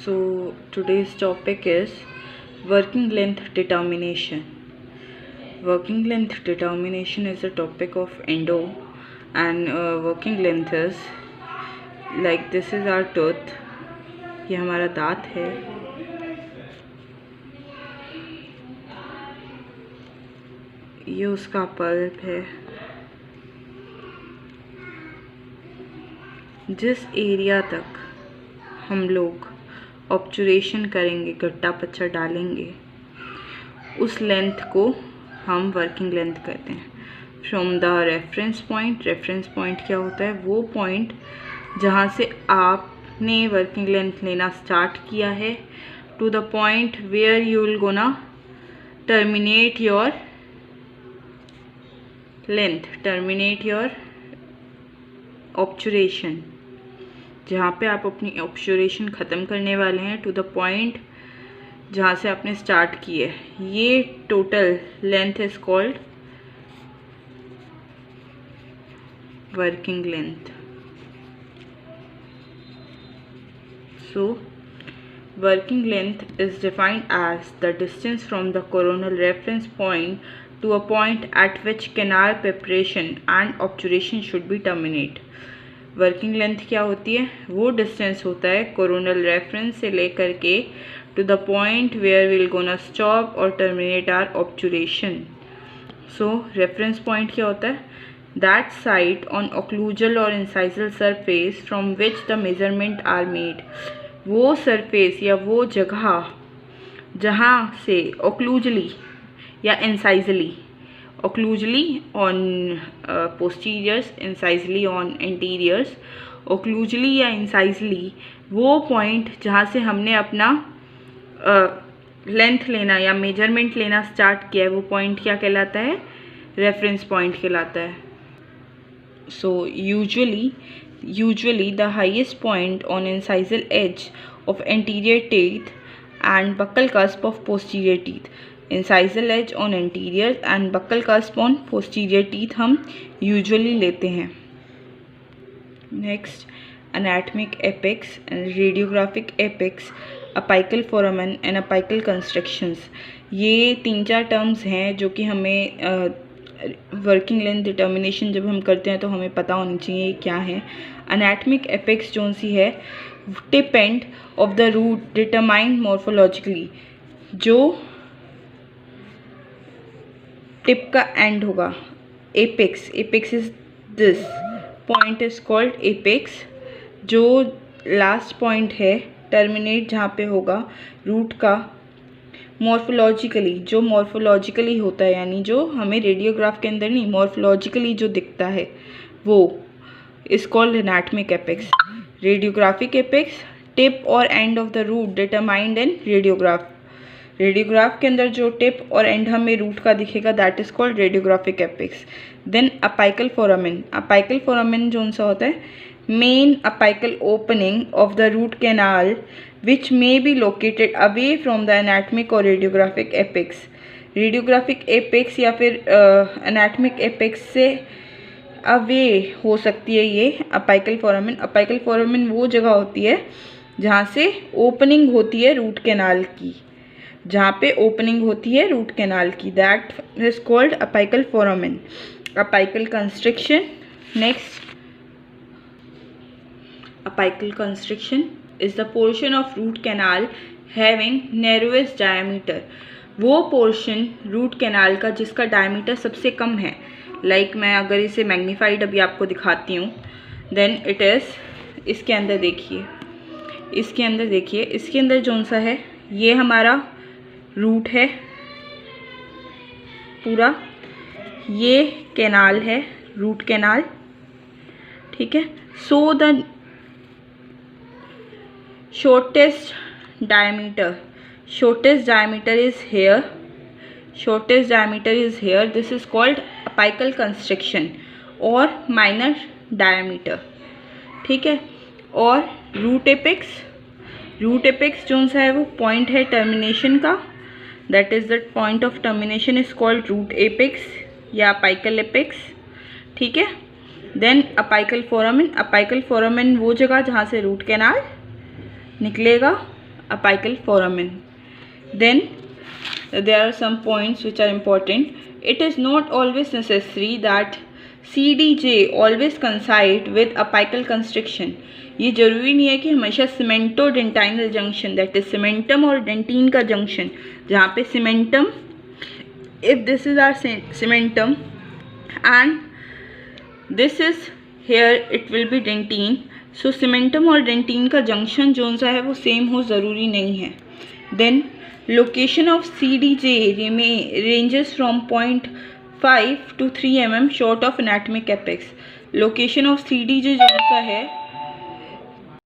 So today's topic is working length determination. Working length determination is a topic of endo, and working length is like this is our tooth. ये हमारा दांत है. ये उसका pulp है. जिस area तक हम लोग ऑब्जर्वेशन करेंगे, गट्टा पच्चा डालेंगे, उस लेंथ को हम वर्किंग लेंथ कहते हैं. From the reference point. Reference point क्या होता है? वो पॉइंट जहाँ से आपने वर्किंग लेंथ लेना स्टार्ट किया है to the point where you will gonna terminate your length, terminate your observation. जहाँ पे आप अपनी ऑब्जर्वेशन ख़त्म करने वाले हैं टू द पॉइंट जहाँ से आपने स्टार्ट की है, ये total length is called working length. So working length is defined as the distance from the coronal reference point to a point at which canal preparation and obturation should be terminate. Working length क्या होती है? वो distance होता है coronal reference से लेकर के to the point where will gonna stop और terminate or obturation. So reference point क्या होता है? दैट साइट ऑन ओक्लूजल और incisal surface from which the measurement are made. वो सरफेस या वो जगह जहाँ से ओक्लूजली या इंसाइजली, ओक्लूजली ऑन पोस्टीरियर्स, इंसाइजली ऑन एंटीरियर्स, ओक्लूजली या इंसाइजली वो पॉइंट जहाँ से हमने अपना लेंथ लेना या मेजरमेंट लेना स्टार्ट किया है, वो पॉइंट क्या कहलाता है? रेफरेंस पॉइंट कहलाता है. So usually the highest point on incisal edge of anterior teeth and buccal cusp of posterior teeth. Incisal edge on anterior and buccal cusp on posterior teeth हम usually लेते हैं. Next, anatomic apex and radiographic apex, apical foramen and apical constructions. ये 3-4 terms हैं जो कि हमें working length determination जब हम करते हैं तो हमें पता होनी चाहिए क्या है. एनाटमिक एपेक्स जो सी है, tip end of the root determined morphologically. जो टिप का एंड होगा, apex. Apex is this point is called apex. जो लास्ट पॉइंट है, टर्मिनेट जहाँ पे होगा रूट का, मॉर्फोलॉजिकली, जो मॉर्फोलॉजिकली होता है, यानी जो हमें रेडियोग्राफ के अंदर नहीं, मॉर्फोलॉजिकली जो दिखता है, वो is called anatomic apex. Radiographic apex, tip और end of the root determined in radiograph. Radiograph के अंदर जो टिप और एंड हमें रूट का दिखेगा, that is called radiographic apex. Then apical foramen. Apical foramen जो सा होता है, main apical opening of the root canal which may be located away from the anatomic or radiographic apex. Radiographic apex या फिर anatomic apex से away हो सकती है ये अपाइकल फोरामेन. अपाइकल फोरामेन वो जगह होती है जहाँ से ओपनिंग होती है रूट कैनाल की, जहाँ पे ओपनिंग होती है रूट कैनाल की, that is called apical foramen. Apical construction. Next, apical construction is the portion of root canal having narrowest diameter. वो पोर्शन रूट कैनाल का जिसका डायमीटर सबसे कम है. लाइक मैं अगर इसे मैग्नीफाइड अभी आपको दिखाती हूँ, देन इट इज़, इसके अंदर देखिए, इसके अंदर देखिए, इसके अंदर कौन सा है, ये हमारा रूट है पूरा, ये कैनाल है, रूट कैनाल, ठीक है. So the shortest diameter is here, shortest diameter is here. This is called apical construction और माइनर डायमीटर, ठीक है. और रूट एपेक्स जो सा है वो पॉइंट है टर्मिनेशन का, that is the point of termination is called root apex या अपाइकल एपेक्स, ठीक है. Then apical foramen. Apical foramen वो जगह जहाँ से रूट कैनाल निकलेगा, apical foramen. Then there are some points which are important. It is not always necessary that CDJ always coincide with apical constriction. ये जरूरी नहीं है कि हमेशा cementodentinal junction, that is cementum और डेंटिन का जंक्शन, जहाँ पे cementum, if this is our cementum and this is here it will be dentin, so cementum और डेंटिन का जंक्शन जो सा है वो सेम हो ज़रूरी नहीं है. Then location of CDJ ranges from 0.5 to 3 mm short of anatomic apex. Location of CDJ जो सा है